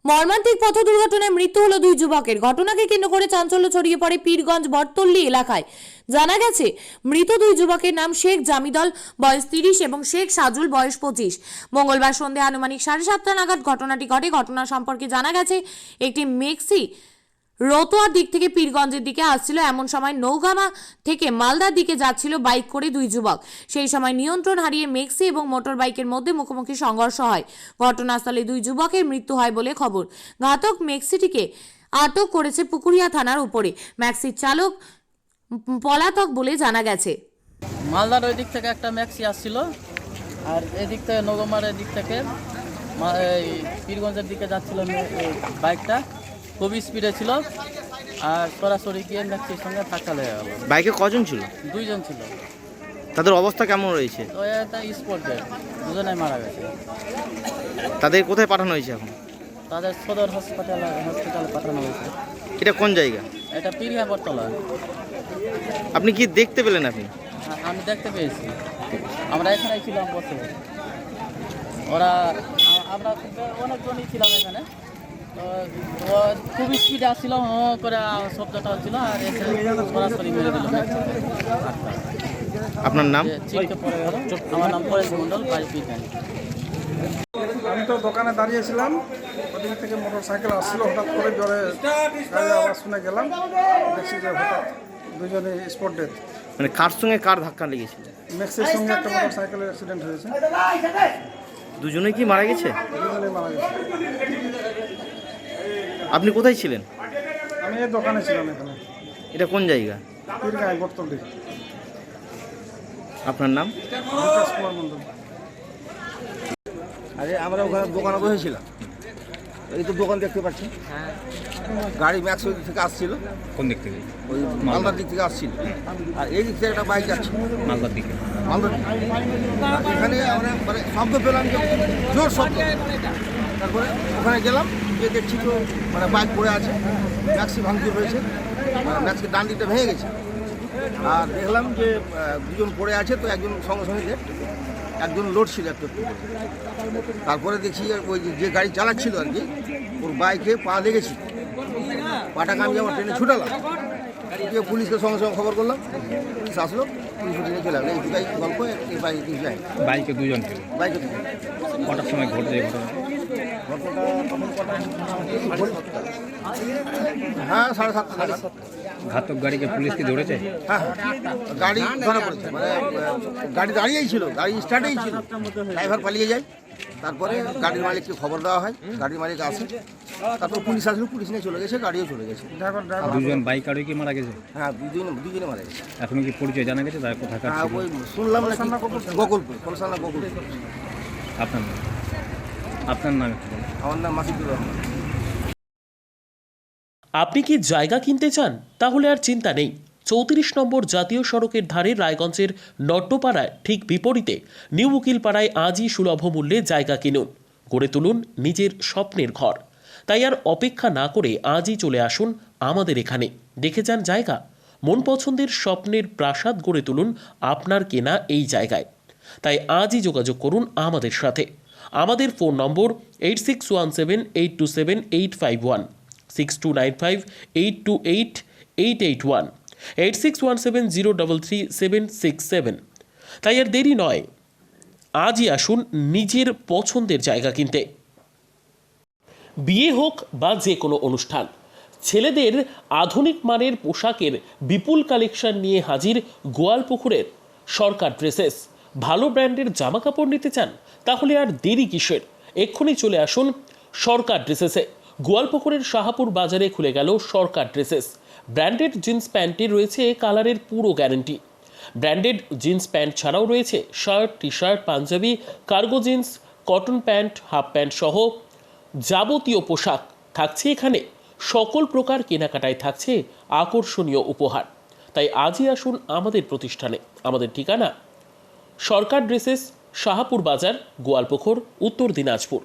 মর্মান্তিক পথ দুর্ঘটনায় মৃত্যু হলো দুই যুবকের। ঘটনাকে কেন্দ্র করে চাঞ্চল্য ছড়িয়ে পড়ে পীরগঞ্জ বটতল্লী এলাকায়। জানা গেছে, মৃত দুই যুবকের নাম শেখ জামিদল, বয়স 30, এবং শেখ সাজুল, বয়স 25। মঙ্গলবার সন্ধ্যে আনুমানিক 7:30 নাগাদ ঘটনাটি ঘটে। ঘটনা সম্পর্কে জানা গেছে, একটি মেক্সি রতোয়ার দিক থেকে পীরগঞ্জের দিকে আসছিল। এমন সময় নৌগামা থেকে মালদার দিকে যাচ্ছিল বাইক করে দুই যুবক। সেই সময় নিয়ন্ত্রণ হারিয়ে মেক্সি এবং মোটর বাইকের মধ্যে মুখোমুখি সংঘর্ষ হয়। ঘটনাস্থলে দুই যুবকের মৃত্যু হয় বলে খবর। ঘাতক মেক্সিটিকে আটক করেছে পুকুরিয়া থানার উপরে। ম্যাক্সির চালক পলাতক বলে জানা গেছে। মালদার ওই দিক থেকে একটা ম্যাক্সি আসছিল, আর এদিক থেকে নৌগামার দিক থেকে পীরগঞ্জের দিকে যাচ্ছিল বাইকটা। খুবই স্পিডে ছিল, আর সরাসরি গিয়ে ম্যাক্সির সঙ্গে ধাক্কা লেগে গেল। বাইকে কজন ছিল? দুইজন ছিল। তাদের অবস্থা কেমন রয়েছে? তো এটা স্পট ডেড, দুজনেই মারা গেছে। তাদের কোথায় পাঠানো হয়েছে এখন? তাদের সদর হসপিটালে পাঠানো হয়েছে। এটা কোন জায়গা? এটা পীরগা বটতলা। আপনি কি দেখতে পেলেন? আপনি? আমি দেখতে পেয়েছি, আমরা এখানেই ছিলাম বসে। আমরা অনেকজনই ছিলাম এখানে। তো খুব স্পিডে আসছিল, করে শব্দটা হচ্ছিল, আর এসে সরাসরি মেরে দিল। আপনার নাম? চিনতে পড়ে গেল। আমার নাম পরেশ মণ্ডল, বাড়ি পীরগঞ্জ। আমি তো দোকানে দাঁড়িয়েছিলাম, ওদিক থেকে মোটর সাইকেল আসছিল। হঠাৎ করে জোরে গাড়ির আওয়াজ শুনে গেলাম, দেখছি যে হঠাৎ দুজনে স্পট ডেথ। মানে কার সঙ্গে কার ধাক্কা লেগেছিল? ম্যাক্সির সঙ্গে একটা মোটর সাইকেলের অ্যাক্সিডেন্ট হয়েছে। দুজনেই কি মারা গেছে? দুজনেই মারা গেছে। আপনি কোথায় ছিলেন? আমি এই দোকানে ছিলাম এখানে। এটা কোন জায়গা? পীরগাঁয় বটতলী। আপনার নাম? বিকাশ কুমার মণ্ডল। আরে আমরা ওখানে দোকানে বসেছিলাম, এই তো দোকান দেখতে পাচ্ছি। গাড়ি ম্যাক্স ওই দিক থেকে আসছিল। কোন দিক থেকে? ওই মালদার দিক থেকে আসছিল, আর এই দিক থেকে একটা বাইক যাচ্ছে মালদার দিকে। মালদার দিকে। এখানে আমরা মানে শব্দ পেলাম, যে জোর শব্দ। তারপরে ওখানে গেলাম, গিয়ে দেখছি তো মানে বাইক পড়ে আছে, ম্যাক্সি ভাঙচুর হয়েছে, ম্যাক্সির ডান দিকটা ভেঙে গেছে। আর দেখলাম যে দুজন পড়ে আছে, তো একজন সঙ্গে সঙ্গে একজন লোড ছিল একটু। তারপরে দেখছি ওই যে গাড়ি চালাচ্ছিল আর কি, ওর বাইকে পা লেগেছে। পাটাকে আমি আমার ট্রেনে ছুটালাম, গিয়ে পুলিশকে সঙ্গে সঙ্গে খবর করলাম। পুলিশ আসলো, পুলিশ ট্রেনে চলে গেলো। এই গল্প, এই বাইকে কিছু যায়। বাইকে দুজন ছিল। বাইকে কটার সময় ঘটছে ঘটনা? হ্যাঁ, 7:30 নাগাদ। ঘাতক গাড়িকে পুলিশ কি ধরেছে? হ্যাঁ, গাড়ি ধরা পড়েছে। মানে গাড়ি দাঁড়িয়েই ছিল, গাড়ি স্টার্টেই ছিল, ড্রাইভার পালিয়ে যায়। তারপরে গাড়ির মালিককে খবর দেওয়া হয়, গাড়ির মালিক আসে। তারপর পুলিশ আসলো, পুলিশ নিয়ে চলে গেছে, গাড়িও চলে গেছে। দুজন বাইক আরোহী কি মারা গেছে? হ্যাঁ, দুজনে মারা গেছে। এখন কি পরিচয় জানা গেছে তার কোথাকার হ্যাঁ, ছিল? ওই শুনলাম না গোকুলপুর, কলসানা গোকুলপুর। আপনার নাম? আপনার নাম একটু বলুন। আমার নাম মাসিদুর রহমান। আপনি কি জায়গা কিনতে চান? তাহলে আর চিন্তা নেই। 34 নম্বর জাতীয় সড়কের ধারে রায়গঞ্জের নট্টপাড়ায় ঠিক বিপরীতে নিউ উকিলপাড়ায় আজই সুলভ মূল্যে জায়গা কিনুন, গড়ে তুলুন নিজের স্বপ্নের ঘর। তাই আর অপেক্ষা না করে আজই চলে আসুন আমাদের এখানে, দেখে যান জায়গা। মন পছন্দের স্বপ্নের প্রাসাদ গড়ে তুলুন আপনার কেনা এই জায়গায়। তাই আজই যোগাযোগ করুন আমাদের সাথে। আমাদের ফোন নম্বর 8617827851, 6295828881, 8617033767। তাই আর দেরি নয়, আজই আসুন নিজের পছন্দের জায়গা কিনতে। বিয়ে হোক বা যে কোনো অনুষ্ঠান, ছেলেদের আধুনিক মানের পোশাকের বিপুল কালেকশন নিয়ে হাজির গোয়ালপুকুরের সরকার ড্রেসেস। ভালো ব্র্যান্ডের জামা কাপড় নিতে চান? তাহলে আর দেরি কিসের? এক্ষুনি চলে আসুন সরকার ড্রেসেসে। গোয়ালপুকুরের শাহাপুর বাজারে খুলে গেল সরকার ড্রেসেস। ব্র্যান্ডেড জিন্স প্যান্টে রয়েছে কালারের পুরো গ্যারান্টি। ব্র্যান্ডেড জিন্স প্যান্ট ছাড়াও রয়েছে shirt, T shirt, Panjabi, cargo jeans, cotton pant, half pant সহ যাবতীয় পোশাক থাকছে এখানে। সকল প্রকার কেনাকাটায় থাকছে আকর্ষণীয় উপহার। তাই আজই আসুন আমাদের প্রতিষ্ঠানে। আমাদের ঠিকানা সরকার ড্রেসেস, শাহাপুর বাজার, গোয়ালপুকুর, উত্তর দিনাজপুর।